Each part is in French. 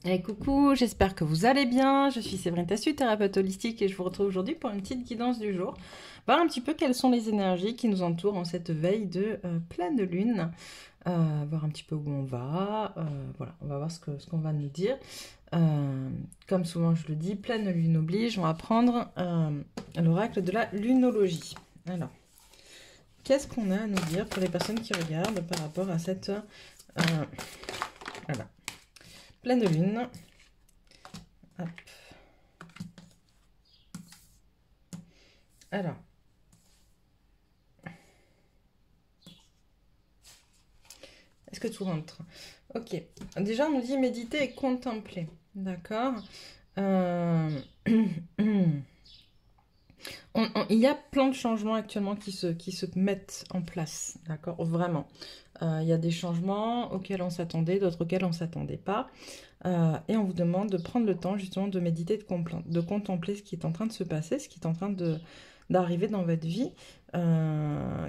Et coucou, j'espère que vous allez bien. Je suis Séverine Tassu, thérapeute holistique, et je vous retrouve aujourd'hui pour une petite guidance du jour. Voir un petit peu quelles sont les énergies qui nous entourent en cette veille de pleine lune. Voir un petit peu où on va. Voilà, on va voir ce qu'on va nous dire. Comme souvent je le dis, pleine lune oblige. On va prendre l'oracle de la lunologie. Alors, qu'est-ce qu'on a à nous dire pour les personnes qui regardent par rapport à cette voilà, pleine lune? Hop. Alors, est-ce que tout rentre? Ok. Déjà, on nous dit méditer et contempler. D'accord. Il y a plein de changements actuellement qui se mettent en place. D'accord. Vraiment. Il y a des changements auxquels on s'attendait, d'autres auxquels on ne s'attendait pas. Et on vous demande de prendre le temps justement de méditer, de contempler ce qui est en train de se passer, ce qui est en train d'arriver dans votre vie,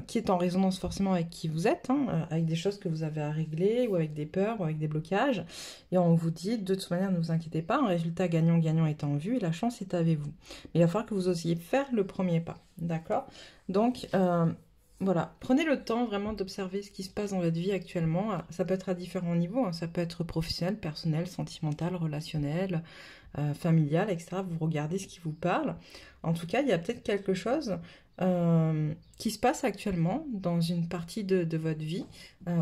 qui est en résonance forcément avec qui vous êtes, hein, avec des choses que vous avez à régler, ou avec des peurs, ou avec des blocages. Et on vous dit, de toute manière, ne vous inquiétez pas, un résultat gagnant-gagnant est en vue, et la chance est avec vous. Mais il va falloir que vous osiez faire le premier pas, d'accord? Donc, voilà, prenez le temps vraiment d'observer ce qui se passe dans votre vie actuellement. Ça peut être à différents niveaux, hein. Ça peut être professionnel, personnel, sentimental, relationnel, familial, etc. Vous regardez ce qui vous parle. En tout cas, il y a peut-être quelque chose qui se passe actuellement dans une partie de votre vie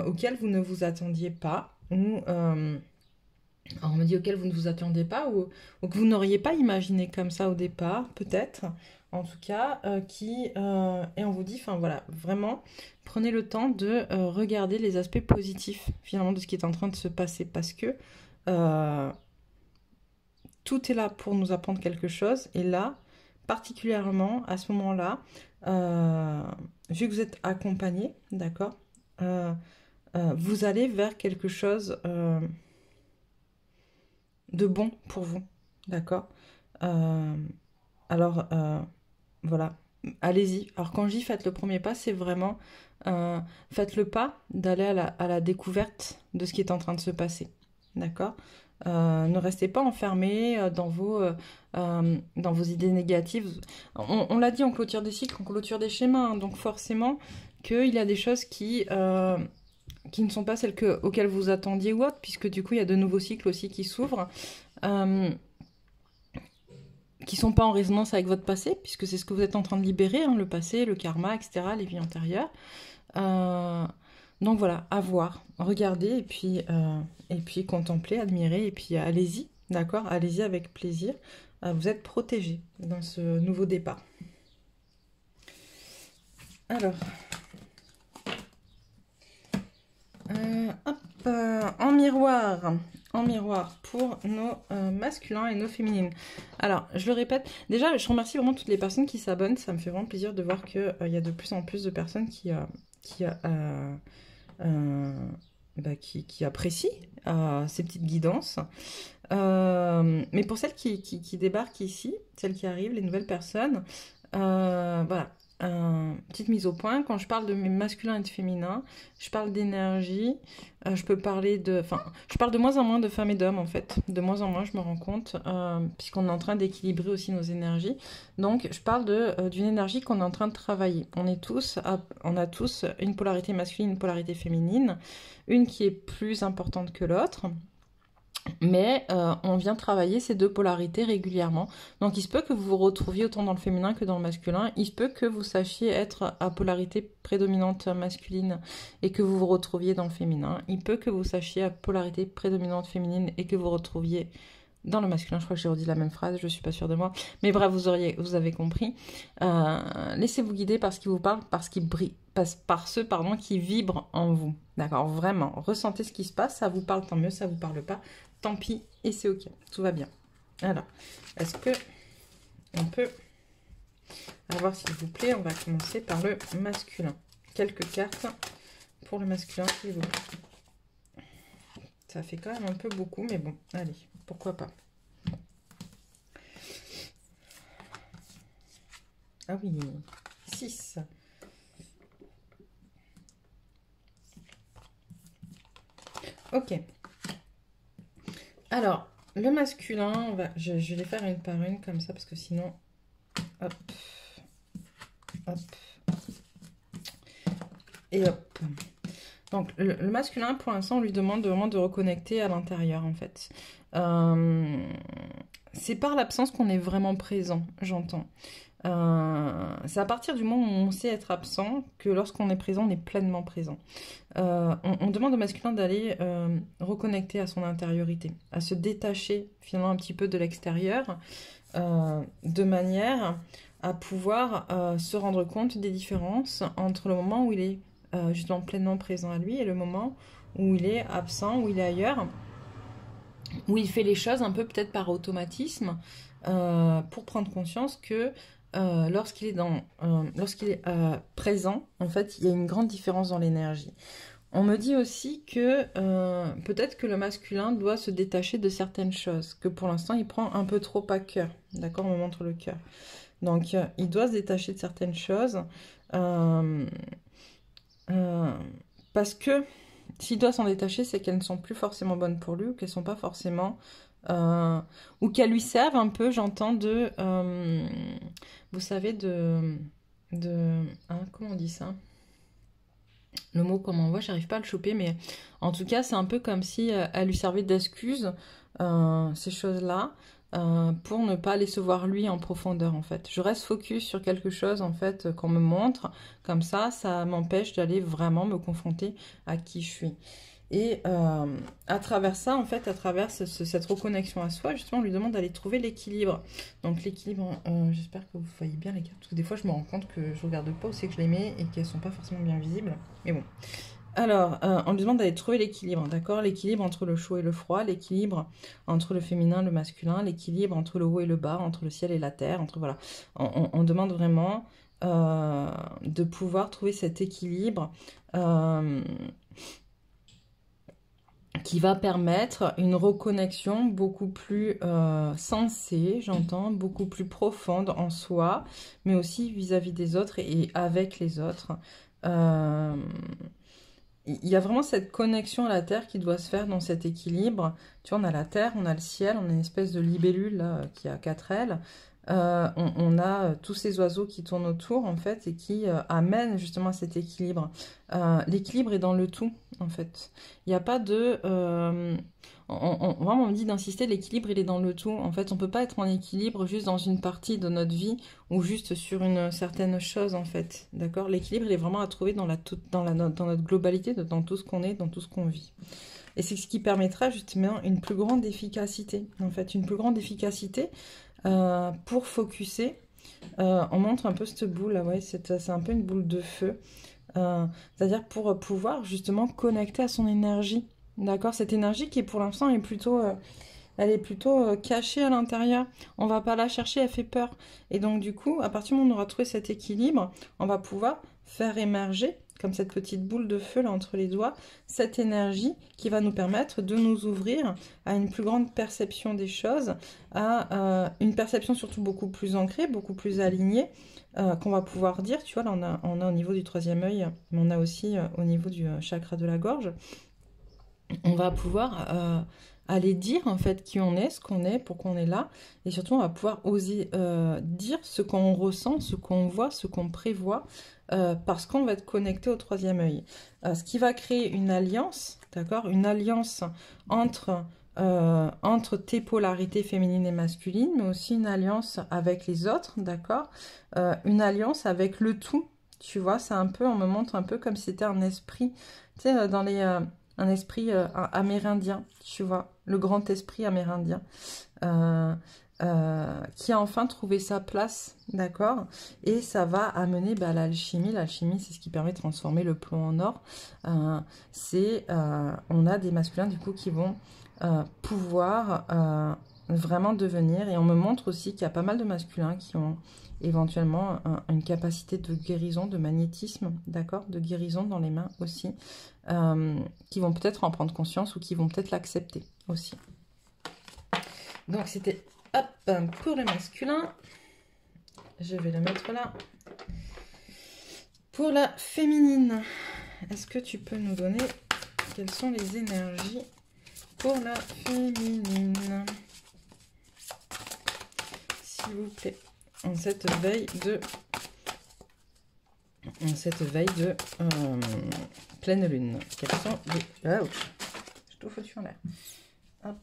auquel vous ne vous attendiez pas, ou alors on me dit auquel vous ne vous attendiez pas, ou que vous n'auriez pas imaginé comme ça au départ, peut-être, en tout cas, et on vous dit, enfin voilà, vraiment, prenez le temps de regarder les aspects positifs, finalement, de ce qui est en train de se passer, parce que euh, tout est là pour nous apprendre quelque chose, et là, particulièrement, à ce moment-là, euh, vu que vous êtes accompagné, d'accord, vous allez vers quelque chose de bon pour vous, d'accord. Euh, alors, voilà, allez-y. Alors, quand je dis faites le premier pas, c'est vraiment faites le pas d'aller à la découverte de ce qui est en train de se passer, d'accord. Ne restez pas enfermés dans vos idées négatives. On l'a dit, on clôture des cycles, on clôture des schémas, hein, donc forcément qu'il y a des choses qui ne sont pas celles auxquelles vous attendiez ou autres, puisque du coup, il y a de nouveaux cycles aussi qui s'ouvrent, euh, qui sont pas en résonance avec votre passé, puisque c'est ce que vous êtes en train de libérer, hein, le passé, le karma, etc., les vies antérieures. Euh, donc voilà, à voir, regardez, et puis contempler, admirer, et puis allez-y, d'accord. Allez-y avec plaisir. Vous êtes protégés dans ce nouveau départ. Alors, hop, en miroir pour nos masculins et nos féminines. Alors, je le répète, déjà, je remercie vraiment toutes les personnes qui s'abonnent. Ça me fait vraiment plaisir de voir qu'il y a de plus en plus de personnes qui, qui apprécient ces petites guidances. Mais pour celles qui débarquent ici, celles qui arrivent, les nouvelles personnes, voilà, petite mise au point. Quand je parle de mes masculins et de féminins, je parle d'énergie. Je peux parler enfin, je parle de moins en moins de femmes et d'hommes en fait. De moins en moins, je me rends compte, puisqu'on est en train d'équilibrer aussi nos énergies. Donc, je parle d'une énergie qu'on est en train de travailler. On a tous une polarité masculine, une polarité féminine, une qui est plus importante que l'autre. Mais on vient travailler ces deux polarités régulièrement. Donc il se peut que vous vous retrouviez autant dans le féminin que dans le masculin. Il se peut que vous sachiez être à polarité prédominante masculine et que vous vous retrouviez dans le féminin. Il peut que vous sachiez à polarité prédominante féminine et que vous retrouviez dans le masculin. Je crois que j'ai redit la même phrase, je suis pas sûre de moi. Mais bref, vous avez compris. Laissez-vous guider par ce qui vous parle, par ce qui brille, par ceux qui vibrent en vous. D'accord, vraiment. Ressentez ce qui se passe, ça vous parle, tant mieux, ça vous parle pas. Tant pis, et c'est ok, tout va bien. Alors, est-ce que on peut avoir, s'il vous plaît, on va commencer par le masculin. Quelques cartes pour le masculin, s'il vous plaît. Ça fait quand même un peu beaucoup, mais bon, allez, pourquoi pas. Ah oui, 6. Ok. Alors, le masculin, je vais les faire une par une comme ça, parce que sinon... Hop. Hop. Et hop. Donc, le masculin, pour l'instant, on lui demande vraiment de reconnecter à l'intérieur, en fait. C'est par l'absence qu'on est vraiment présent, j'entends. C'est à partir du moment où on sait être absent que lorsqu'on est présent, on est pleinement présent. On demande au masculin d'aller reconnecter à son intériorité, à se détacher finalement un petit peu de l'extérieur, de manière à pouvoir se rendre compte des différences entre le moment où il est justement pleinement présent à lui et le moment où il est absent, où il est ailleurs, où il fait les choses un peu peut-être par automatisme, pour prendre conscience que lorsqu'il est présent, en fait, il y a une grande différence dans l'énergie. On me dit aussi que peut-être que le masculin doit se détacher de certaines choses, que pour l'instant il prend un peu trop à cœur. D'accord, on me montre le cœur. Donc il doit se détacher de certaines choses parce que s'il doit s'en détacher, c'est qu'elles ne sont plus forcément bonnes pour lui ou qu'elles ne sont pas forcément... ou qu'elles lui servent un peu, j'entends, de... vous savez, comment on dit ça? Le mot, comment on voit, j'arrive pas à le choper, mais en tout cas, c'est un peu comme si elle lui servait d'excuse, ces choses-là, pour ne pas aller se voir lui en profondeur, en fait. Je reste focus sur quelque chose, en fait, qu'on me montre, comme ça m'empêche d'aller vraiment me confronter à qui je suis. Et à travers ça, en fait, à travers cette reconnexion à soi, justement, on lui demande d'aller trouver l'équilibre. Donc l'équilibre, j'espère que vous voyez bien les cartes, parce que des fois, je me rends compte que je regarde pas où c'est que je les mets et qu'elles sont pas forcément bien visibles. Mais bon. Alors, on lui demande d'aller trouver l'équilibre, d'accord? L'équilibre entre le chaud et le froid, l'équilibre entre le féminin et le masculin, l'équilibre entre le haut et le bas, entre le ciel et la terre, entre voilà. On demande vraiment de pouvoir trouver cet équilibre qui va permettre une reconnexion beaucoup plus sensée, j'entends, beaucoup plus profonde en soi, mais aussi vis-à-vis des autres et avec les autres. Il y a vraiment cette connexion à la Terre qui doit se faire dans cet équilibre. Tu vois, on a la Terre, on a le ciel, on a une espèce de libellule là, qui a 4 ailes. On a tous ces oiseaux qui tournent autour, en fait, et qui amènent justement à cet équilibre. L'équilibre est dans le tout, en fait. Il n'y a pas de... vraiment, on me dit d'insister, l'équilibre, il est dans le tout. En fait, on ne peut pas être en équilibre juste dans une partie de notre vie ou juste sur une certaine chose, en fait. D'accord? L'équilibre, il est vraiment à trouver dans notre globalité, dans tout ce qu'on est, dans tout ce qu'on vit. Et c'est ce qui permettra justement une plus grande efficacité, en fait. Une plus grande efficacité pour focuser. On montre un peu cette boule, là, ouais, c'est un peu une boule de feu. C'est-à-dire pour pouvoir justement connecter à son énergie. D'accord? Cette énergie qui pour l'instant est plutôt... elle est plutôt cachée à l'intérieur. On va pas la chercher, elle fait peur. Et donc du coup, à partir du moment où on aura trouvé cet équilibre, on va pouvoir faire émerger, comme cette petite boule de feu là entre les doigts, cette énergie qui va nous permettre de nous ouvrir à une plus grande perception des choses, à une perception surtout beaucoup plus ancrée, beaucoup plus alignée, qu'on va pouvoir dire, tu vois, là on a au niveau du troisième œil, mais on a aussi au niveau du chakra de la gorge, on va pouvoir aller dire en fait qui on est, ce qu'on est, pourquoi on est là, et surtout on va pouvoir oser dire ce qu'on ressent, ce qu'on voit, ce qu'on prévoit, parce qu'on va être connecté au troisième œil. Ce qui va créer une alliance, d'accord, une alliance entre tes polarités féminines et masculines, mais aussi une alliance avec les autres, d'accord, une alliance avec le tout, tu vois, c'est un peu, on me montre un peu comme si c'était un esprit, tu sais, dans les... un esprit amérindien, tu vois, le grand esprit amérindien, qui a enfin trouvé sa place, d'accord? Et ça va amener l'alchimie. L'alchimie, c'est ce qui permet de transformer le plomb en or. On a des masculins, du coup, qui vont pouvoir vraiment devenir, et on me montre aussi qu'il y a pas mal de masculins qui ont éventuellement une capacité de guérison, de magnétisme, d'accord, de guérison dans les mains aussi, qui vont peut-être en prendre conscience ou qui vont peut-être l'accepter aussi. Donc c'était pour le masculin. Je vais le mettre là. Pour la féminine, est-ce que tu peux nous donner quelles sont les énergies pour la féminine? s'il vous plaît, en cette veille de pleine lune. Quels sont les... Ouch, j'ai tout foutu en l'air. Hop.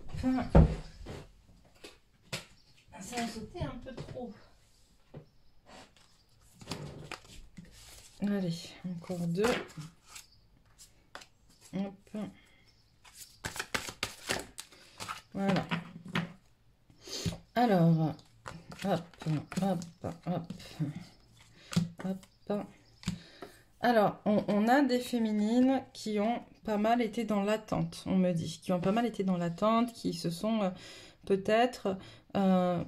Ça a sauté un peu trop. Allez, encore 2. Hop. Voilà. Alors, hop, hop, hop, hop. Alors, on a des féminines qui ont pas mal été dans l'attente, on me dit. Qui ont pas mal été dans l'attente, qui se sont peut-être... je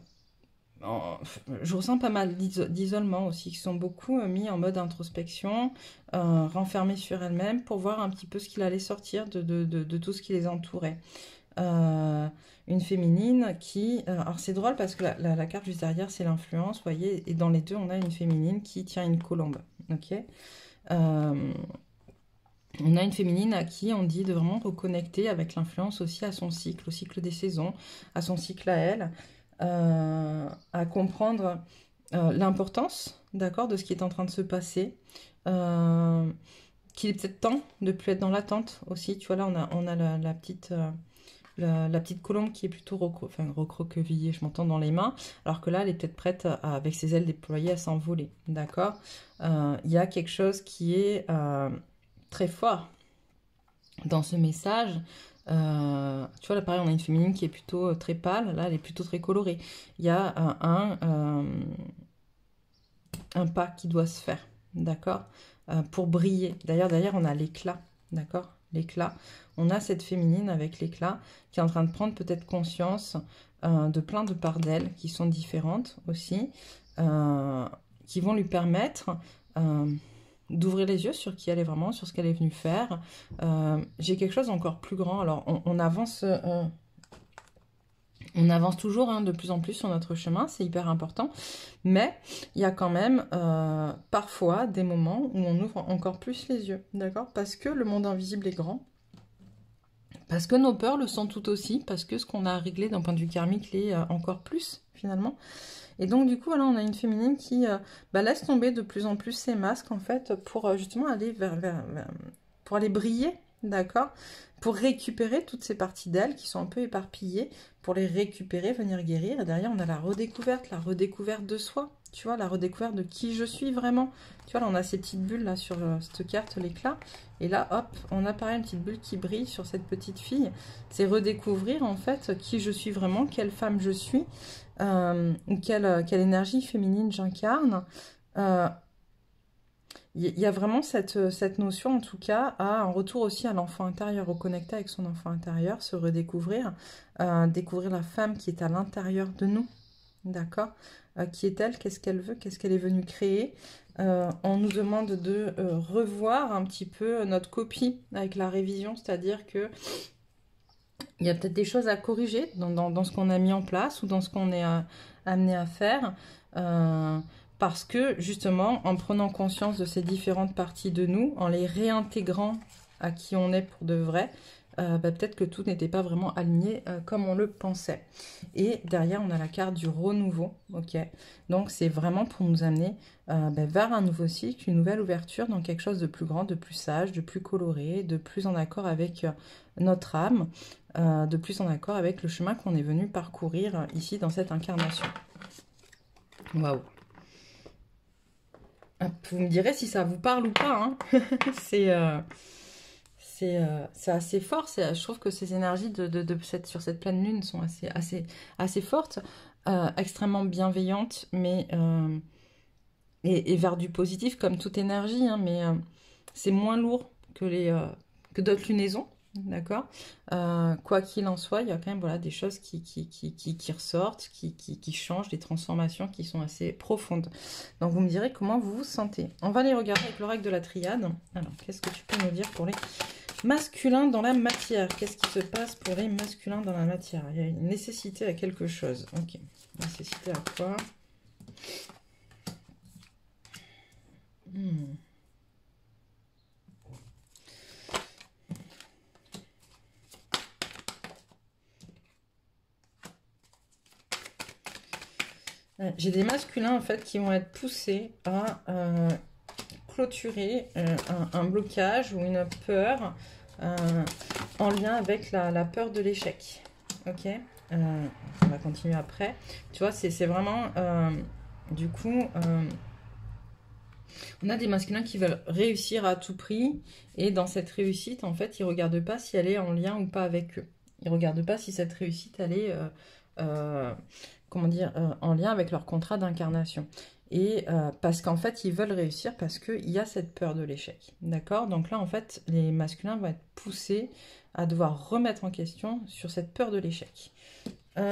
ressens pas mal d'isolement aussi, qui sont beaucoup mis en mode introspection, renfermés sur elles-mêmes pour voir un petit peu ce qu'il allait sortir de tout ce qui les entourait. Une féminine qui... alors c'est drôle parce que la carte juste derrière c'est l'influence, vous voyez, et dans les deux on a une féminine qui tient une colombe, ok. On a une féminine à qui on dit de vraiment reconnecter avec l'influence aussi à son cycle, au cycle des saisons, à son cycle à elle, à comprendre l'importance, d'accord, de ce qui est en train de se passer, qu'il est peut-être temps de plus être dans l'attente aussi, tu vois, là on a la petite... La petite colombe qui est plutôt recroquevillée, je m'entends dans les mains, alors que là, elle est peut-être prête, avec ses ailes déployées, à s'envoler, d'accord. Il y a quelque chose qui est très fort dans ce message. Tu vois, là, pareil, on a une féminine qui est plutôt très pâle, là, elle est plutôt très colorée. Il y a un pas qui doit se faire, d'accord, pour briller. D'ailleurs, on a l'éclat, d'accord, l'éclat. On a cette féminine avec l'éclat qui est en train de prendre peut-être conscience de plein de parts d'elle qui sont différentes aussi, qui vont lui permettre d'ouvrir les yeux sur qui elle est vraiment, sur ce qu'elle est venue faire. J'ai quelque chose encore plus grand. Alors, on avance toujours hein, de plus en plus sur notre chemin, c'est hyper important. Mais il y a quand même parfois des moments où on ouvre encore plus les yeux, d'accord? Parce que le monde invisible est grand. Parce que nos peurs le sont tout aussi, parce que ce qu'on a réglé d'un point de vue karmique l'est encore plus, finalement. Et donc, du coup, voilà, on a une féminine qui laisse tomber de plus en plus ses masques, en fait, pour justement aller pour aller briller, d'accord? Pour récupérer toutes ces parties d'elle qui sont un peu éparpillées, pour les récupérer, venir guérir. Et derrière, on a la redécouverte de soi, tu vois, la redécouverte de qui je suis vraiment. Tu vois, là, on a ces petites bulles, là, sur cette carte, l'éclat. Et là, hop, on a pareil une petite bulle qui brille sur cette petite fille. C'est redécouvrir, en fait, qui je suis vraiment, quelle femme je suis, quelle énergie féminine j'incarne. Il y a vraiment cette notion, en tout cas, à un retour aussi à l'enfant intérieur, reconnecter avec son enfant intérieur, se redécouvrir, découvrir la femme qui est à l'intérieur de nous, d'accord, qui est-elle, qu'est-ce qu'elle veut, qu'est-ce qu'elle est venue créer. On nous demande de revoir un petit peu notre copie avec la révision, c'est-à-dire que il y a peut-être des choses à corriger dans ce qu'on a mis en place ou dans ce qu'on est amené à faire. Parce que, justement, en prenant conscience de ces différentes parties de nous, en les réintégrant à qui on est pour de vrai, peut-être que tout n'était pas vraiment aligné comme on le pensait. Et derrière, on a la carte du renouveau, ok. Donc, c'est vraiment pour nous amener vers un nouveau cycle, une nouvelle ouverture dans quelque chose de plus grand, de plus sage, de plus coloré, de plus en accord avec notre âme, de plus en accord avec le chemin qu'on est venu parcourir ici dans cette incarnation. Waouh! Vous me direz si ça vous parle ou pas, hein. C'est assez fort. Je trouve que ces énergies sur cette pleine lune sont assez fortes, extrêmement bienveillantes, mais et vers du positif comme toute énergie, hein, mais c'est moins lourd que d'autres lunaisons. D'accord, quoi qu'il en soit, il y a quand même voilà, des choses qui ressortent, qui changent, des transformations qui sont assez profondes. Donc vous me direz comment vous vous sentez. On va les regarder avec l'oracle de la triade. Alors, qu'est-ce que tu peux nous dire pour les masculins dans la matière? Qu'est-ce qui se passe pour les masculins dans la matière? Il y a une nécessité à quelque chose. Ok, nécessité à quoi? J'ai des masculins, en fait, qui vont être poussés à clôturer un blocage ou une peur en lien avec la peur de l'échec. Ok, on va continuer après. Tu vois, c'est vraiment... du coup... on a des masculins qui veulent réussir à tout prix, et dans cette réussite, en fait, ils ne regardent pas si elle est en lien ou pas avec eux. Ils ne regardent pas si cette réussite, elle est, comment dire, en lien avec leur contrat d'incarnation. Et parce qu'en fait, ils veulent réussir parce qu'il y a cette peur de l'échec. D'accord? Donc là, en fait, les masculins vont être poussés à devoir remettre en question sur cette peur de l'échec. Il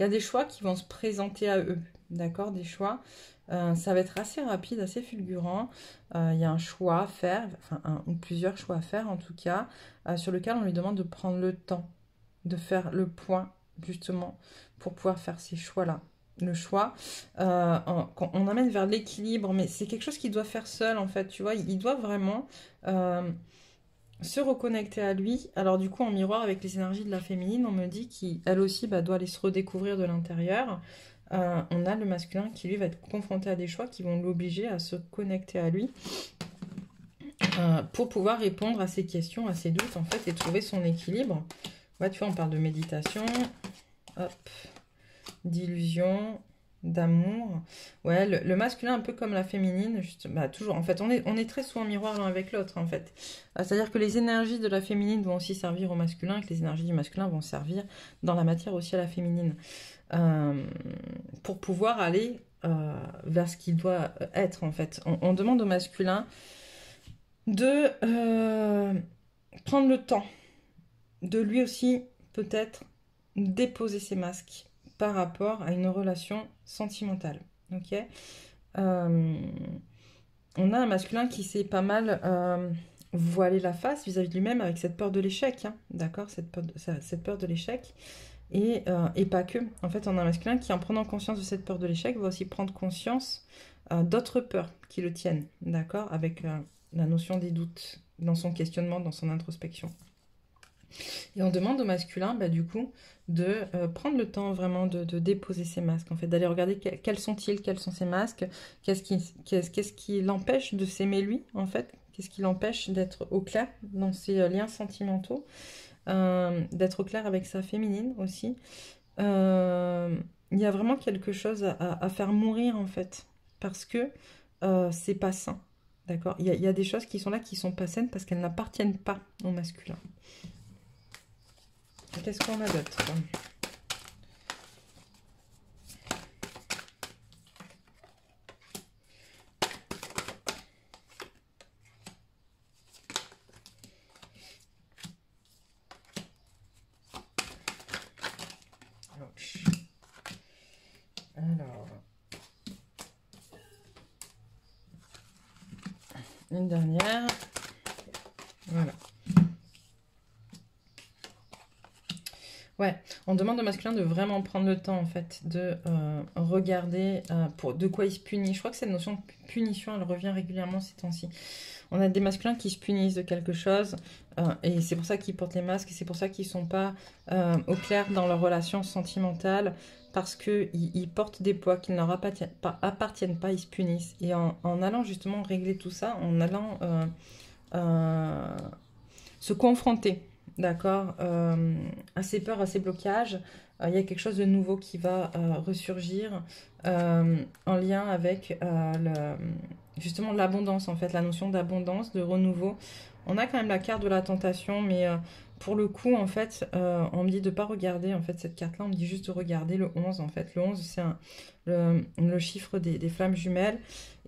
y a des choix qui vont se présenter à eux. D'accord, des choix. Ça va être assez rapide, assez fulgurant. Il y a un choix à faire, enfin ou plusieurs choix à faire en tout cas, sur lequel on lui demande de prendre le temps, de faire le point justement pour pouvoir faire ces choix-là. Le choix, on amène vers l'équilibre, mais c'est quelque chose qu'il doit faire seul en fait, tu vois. Il doit vraiment se reconnecter à lui. Alors du coup, en miroir avec les énergies de la féminine, on me dit qu'elle aussi doit aller se redécouvrir de l'intérieur. On a le masculin qui lui va être confronté à des choix qui vont l'obliger à se connecter à lui pour pouvoir répondre à ses questions, à ses doutes en fait, et trouver son équilibre. Ouais, tu vois, on parle de méditation, hop, d'illusion, d'amour. Ouais, le masculin un peu comme la féminine, juste, toujours. En fait, on est très souvent en miroir l'un avec l'autre en fait. C'est-à-dire que les énergies de la féminine vont aussi servir au masculin, et que les énergies du masculin vont servir dans la matière aussi à la féminine. Pour pouvoir aller vers ce qu'il doit être en fait. On demande au masculin de prendre le temps de lui aussi peut-être déposer ses masques par rapport à une relation sentimentale. Ok, on a un masculin qui s'est pas mal voilé la face vis-à-vis de lui-même avec cette peur de l'échec, hein, d'accord, cette peur de l'échec. Et pas que. En fait, on a un masculin qui, en prenant conscience de cette peur de l'échec, va aussi prendre conscience d'autres peurs qui le tiennent, d'accord, avec la notion des doutes dans son questionnement, dans son introspection. Et on demande au masculin, du coup, de prendre le temps vraiment de déposer ses masques, en fait, d'aller regarder quels sont-ils, quels sont ses masques, qu'est-ce qui l'empêche de s'aimer lui, en fait, qu'est-ce qui l'empêche d'être au clair dans ses liens sentimentaux. D'être au clair avec sa féminine aussi. Il y a vraiment quelque chose à faire mourir en fait, parce que c'est pas sain, d'accord, il y a des choses qui sont là qui sont pas saines parce qu'elles n'appartiennent pas au masculin. Qu'est-ce qu'on a d'autre? Alors, une dernière. Voilà. Ouais, on demande au masculin de vraiment prendre le temps en fait de regarder de quoi il se punit. Je crois que cette notion de punition, elle revient régulièrement ces temps-ci. On a des masculins qui se punissent de quelque chose et c'est pour ça qu'ils portent les masques et c'est pour ça qu'ils ne sont pas au clair dans leur relation sentimentale parce qu'ils portent des poids qui ne leur appartiennent pas, ils se punissent. Et en allant justement régler tout ça, en allant se confronter, d'accord, à ces peurs, à ces blocages, il y a quelque chose de nouveau qui va ressurgir en lien avec justement l'abondance, en fait, la notion d'abondance, de renouveau. On a quand même la carte de la tentation, mais pour le coup, en fait, on me dit de ne pas regarder en fait, cette carte-là, on me dit juste de regarder le 11, en fait. Le 11, c'est le chiffre des flammes jumelles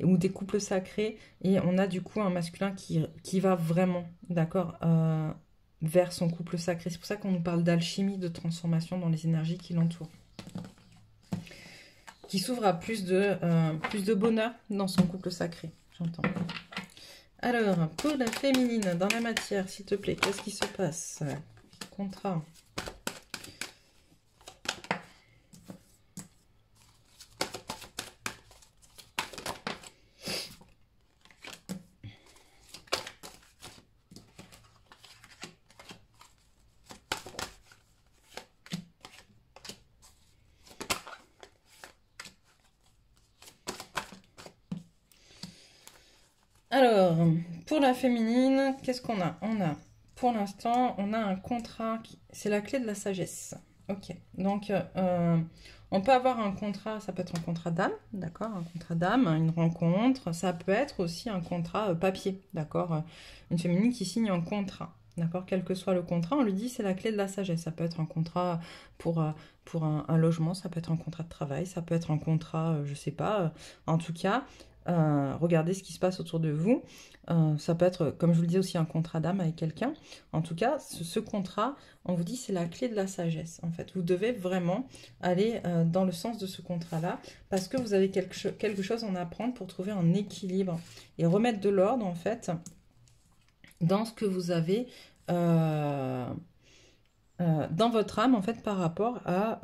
ou des couples sacrés, et on a du coup un masculin qui va vraiment, d'accord, vers son couple sacré. C'est pour ça qu'on nous parle d'alchimie, de transformation dans les énergies qui l'entourent. Qui s'ouvre à plus de bonheur dans son couple sacré, j'entends. Alors, pour la féminine, dans la matière, s'il te plaît, qu'est-ce qui se passe? Contrat. Alors, pour la féminine, qu'est-ce qu'on a? Pour l'instant, on a un contrat, c'est la clé de la sagesse. Ok, donc on peut avoir un contrat, ça peut être un contrat d'âme, d'accord? Un contrat d'âme, une rencontre, ça peut être aussi un contrat papier, d'accord? Une féminine qui signe un contrat, d'accord? Quel que soit le contrat, on lui dit c'est la clé de la sagesse. Ça peut être un contrat pour un logement, ça peut être un contrat de travail, ça peut être un contrat, je sais pas, en tout cas. Regardez ce qui se passe autour de vous. Ça peut être, comme je vous le disais, aussi un contrat d'âme avec quelqu'un. En tout cas, ce contrat, on vous dit, c'est la clé de la sagesse. En fait, vous devez vraiment aller dans le sens de ce contrat-là parce que vous avez quelque chose à en apprendre pour trouver un équilibre et remettre de l'ordre, en fait, dans ce que vous avez dans votre âme, en fait, par rapport à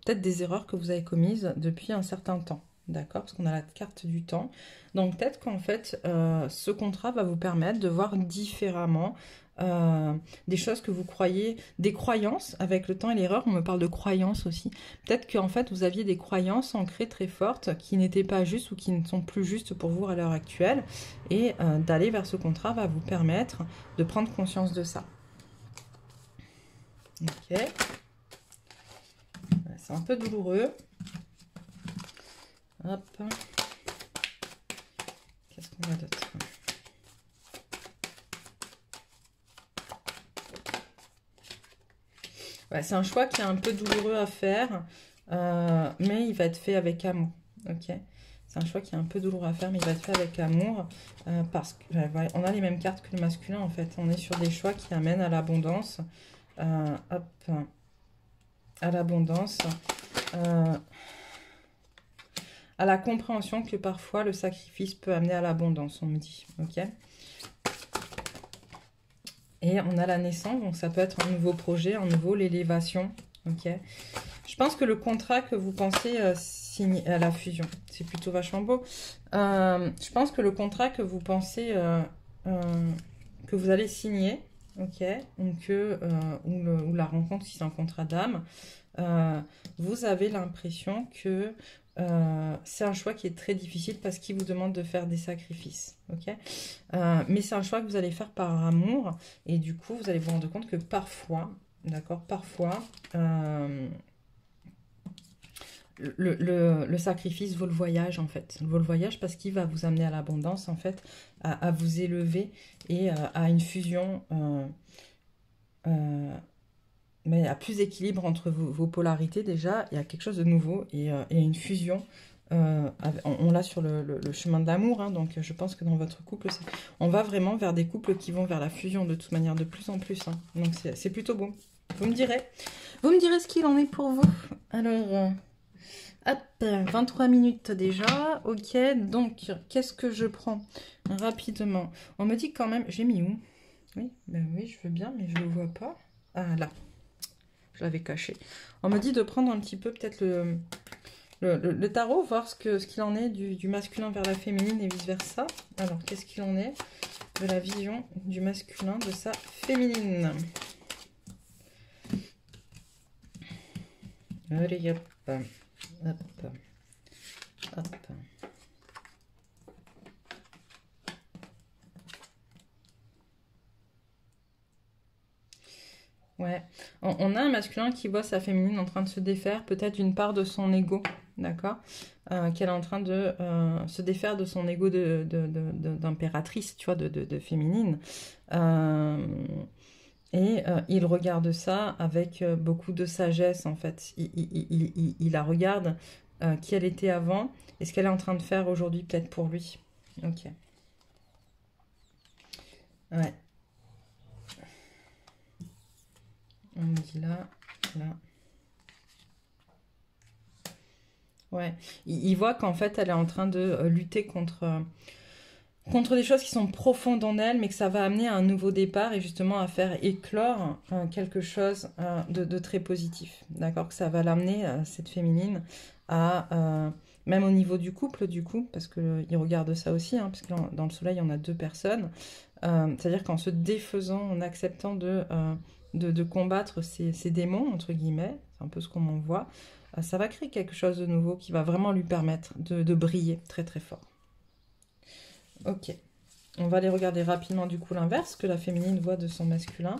peut-être des erreurs que vous avez commises depuis un certain temps. D'accord? Parce qu'on a la carte du temps. Donc peut-être qu'en fait, ce contrat va vous permettre de voir différemment des choses que vous croyez, des croyances avec le temps et l'erreur. On me parle de croyances aussi. Peut-être qu'en fait, vous aviez des croyances ancrées très fortes qui n'étaient pas justes ou qui ne sont plus justes pour vous à l'heure actuelle. Et d'aller vers ce contrat va vous permettre de prendre conscience de ça. Ok. C'est un peu douloureux. Hop. Qu'est-ce qu'on a d'autre? Ouais, c'est un choix qui est un peu douloureux à faire, mais il va être fait avec amour. Ok. C'est un choix qui est un peu douloureux à faire, mais il va être fait avec amour parce que ouais, on a les mêmes cartes que le masculin en fait. On est sur des choix qui amènent à l'abondance. Hop. À l'abondance. À la compréhension que parfois le sacrifice peut amener à l'abondance, on me dit. Ok. Et on a la naissance, donc ça peut être un nouveau projet, un nouveau, l'élévation. Ok. Je pense que le contrat que vous pensez signer à la fusion, c'est plutôt vachement beau. Je pense que le contrat que vous pensez que vous allez signer, ok, ou la rencontre si c'est un contrat d'âme, vous avez l'impression que c'est un choix qui est très difficile parce qu'il vous demande de faire des sacrifices, ok. Mais c'est un choix que vous allez faire par amour et du coup vous allez vous rendre compte que parfois, d'accord, parfois le sacrifice vaut le voyage en fait, vaut le voyage parce qu'il va vous amener à l'abondance en fait, à vous élever et à une fusion. Mais à plus d'équilibre entre vos polarités déjà, il y a quelque chose de nouveau et une fusion. On l'a sur le chemin de l'amour, hein, donc je pense que dans votre couple, on va vraiment vers des couples qui vont vers la fusion de toute manière, de plus en plus. Hein. Donc c'est plutôt beau. Vous me direz ce qu'il en est pour vous. Alors, hop, 23 minutes déjà. Ok, donc qu'est-ce que je prends rapidement? On me dit quand même, j'ai mis où? Oui, ben oui, je veux bien, mais je ne le vois pas. Ah là. Je l'avais caché. On me dit de prendre un petit peu peut-être le tarot, voir ce qu'il en est du masculin vers la féminine et vice-versa. Alors, qu'est-ce qu'il en est de la vision du masculin de sa féminine? Allez, hop, hop, hop. Ouais, on a un masculin qui voit sa féminine en train de se défaire, peut-être d'une part de son ego, d'accord, qu'elle est en train de se défaire de son ego d'impératrice, tu vois, de féminine. Il regarde ça avec beaucoup de sagesse, en fait. Il la regarde qui elle était avant et ce qu'elle est en train de faire aujourd'hui, peut-être pour lui. Ok. Ouais. On me dit là, là. Ouais. Il voit qu'en fait, elle est en train de lutter contre des choses qui sont profondes en elle, mais que ça va amener à un nouveau départ et justement à faire éclore quelque chose de très positif. D'accord? Que ça va l'amener, cette féminine, à... même au niveau du couple, du coup, parce qu'il regarde ça aussi, hein, parce que dans le soleil, on a deux personnes. C'est-à-dire qu'en se défaisant, en acceptant de combattre ces démons, entre guillemets, c'est un peu ce qu'on en voit, ça va créer quelque chose de nouveau qui va vraiment lui permettre de briller très très fort. Ok. On va aller regarder rapidement du coup l'inverse, que la féminine voit de son masculin.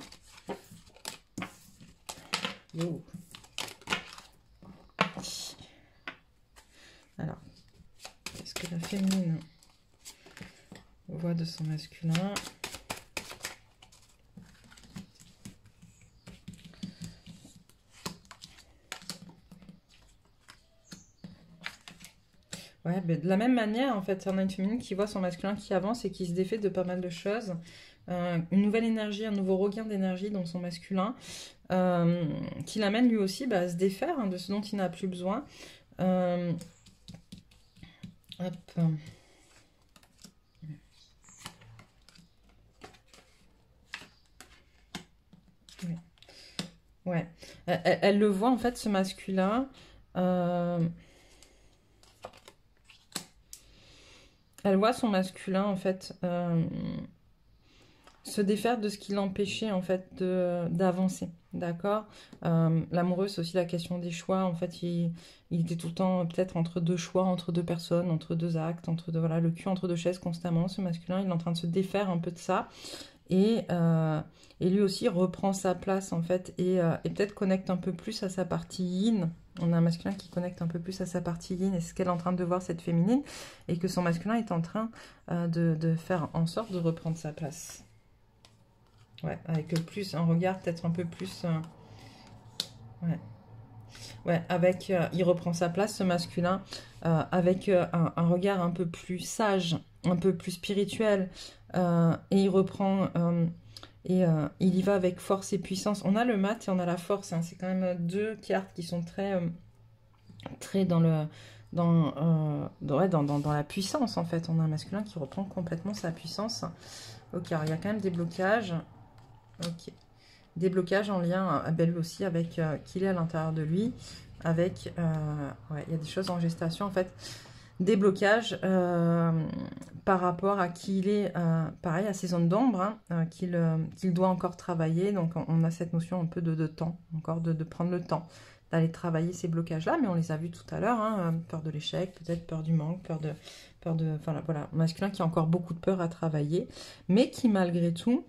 Oh. Alors, qu'est-ce que la féminine voit de son masculin? Ouais, mais de la même manière, en fait, on a une féminine qui voit son masculin qui avance et qui se défait de pas mal de choses. Une nouvelle énergie, un nouveau regain d'énergie dans son masculin, qui l'amène lui aussi à se défaire de ce dont il n'a plus besoin. Hop. Ouais. Elle le voit, en fait, ce masculin. Elle voit son masculin, en fait, se défaire de ce qui l'empêchait, en fait, d'avancer. D'accord? L'amoureux, c'est aussi la question des choix. En fait, il était tout le temps peut-être entre deux choix, entre deux personnes, entre deux actes, entre deux, voilà, le cul entre deux chaises constamment. Ce masculin, il est en train de se défaire un peu de ça. Et lui aussi reprend sa place, en fait, et peut-être connecte un peu plus à sa partie yin. On a un masculin qui connecte un peu plus à sa partie yin et ce qu'elle est en train de voir, cette féminine, et que son masculin est en train de faire en sorte de reprendre sa place. Ouais, avec plus un regard peut-être un peu plus... ouais. Ouais, avec... il reprend sa place, ce masculin, avec un regard un peu plus sage, un peu plus spirituel, et il reprend... il y va avec force et puissance. On a le mat et on a la force. Hein. C'est quand même deux cartes qui sont très dans le dans la puissance, en fait. On a un masculin qui reprend complètement sa puissance. Ok, alors il y a quand même des blocages. Ok. Des blocages en lien, lui aussi, avec qu'il est à l'intérieur de lui. Avec... ouais, il y a des choses en gestation, en fait. Des blocages par rapport à qui il est, pareil, à ses zones d'ombre, hein, qu'il doit encore travailler. Donc, on a cette notion un peu de temps, encore de prendre le temps d'aller travailler ces blocages-là. Mais on les a vus tout à l'heure, hein, peur de l'échec, peut-être peur du manque, peur de enfin, voilà, masculin qui a encore beaucoup de peur à travailler, mais qui, malgré tout,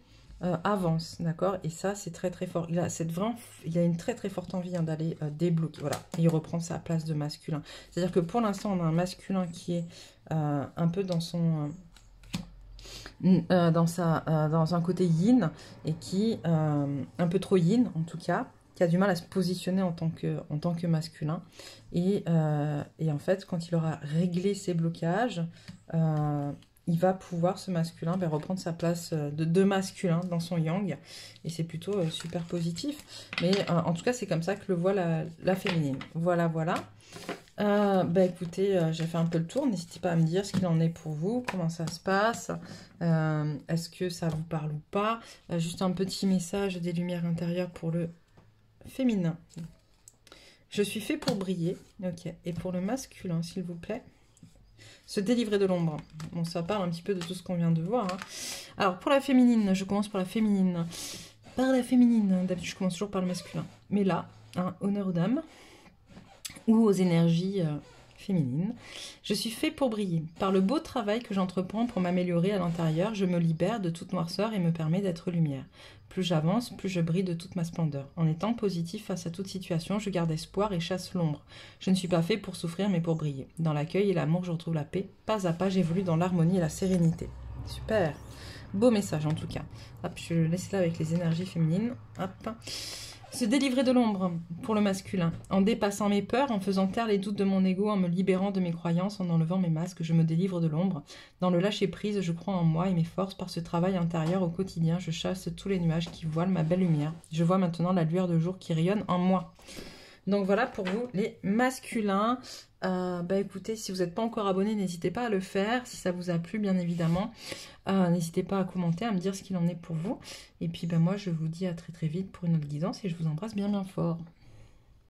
avance, d'accord? Et ça, c'est très, très fort. Il a une très, très forte envie d'aller débloquer. Voilà, et il reprend sa place de masculin. C'est-à-dire que pour l'instant, on a un masculin qui est un peu dans son... dans un côté yin, et qui, un peu trop yin, en tout cas, qui a du mal à se positionner en tant que masculin. Et en fait, quand il aura réglé ses blocages... il va pouvoir, ce masculin, reprendre sa place de masculin dans son yang. Et c'est plutôt super positif. Mais en tout cas, c'est comme ça que le voit la féminine. Voilà, voilà. Écoutez, j'ai fait un peu le tour. N'hésitez pas à me dire ce qu'il en est pour vous. Comment ça se passe. Est-ce que ça vous parle ou pas. Juste un petit message des lumières intérieures pour le féminin. Je suis fait pour briller. Ok. Et pour le masculin, s'il vous plaît. Se délivrer de l'ombre. Bon, ça parle un petit peu de tout ce qu'on vient de voir. Hein. Alors, pour la féminine, je commence par la féminine. Par la féminine, d'habitude, je commence toujours par le masculin. Mais là, honneur aux dames, ou aux énergies féminines. Je suis fait pour briller. Par le beau travail que j'entreprends pour m'améliorer à l'intérieur, je me libère de toute noirceur et me permets d'être lumière. Plus j'avance, plus je brille de toute ma splendeur. En étant positif face à toute situation, je garde espoir et chasse l'ombre. Je ne suis pas fait pour souffrir, mais pour briller. Dans l'accueil et l'amour, je retrouve la paix. Pas à pas, j'évolue dans l'harmonie et la sérénité. Super. Beau message, en tout cas. Hop, je laisse là avec les énergies féminines. Hop. Se délivrer de l'ombre pour le masculin. En dépassant mes peurs, en faisant taire les doutes de mon ego, en me libérant de mes croyances, en enlevant mes masques, je me délivre de l'ombre. Dans le lâcher-prise, je crois en moi et mes forces. Par ce travail intérieur au quotidien, je chasse tous les nuages qui voilent ma belle lumière. Je vois maintenant la lueur de jour qui rayonne en moi. Donc voilà pour vous les masculins. Écoutez, si vous n'êtes pas encore abonné, n'hésitez pas à le faire. Si ça vous a plu, bien évidemment, n'hésitez pas à commenter, à me dire ce qu'il en est pour vous. Et puis moi, je vous dis à très très vite pour une autre guidance et je vous embrasse bien bien fort.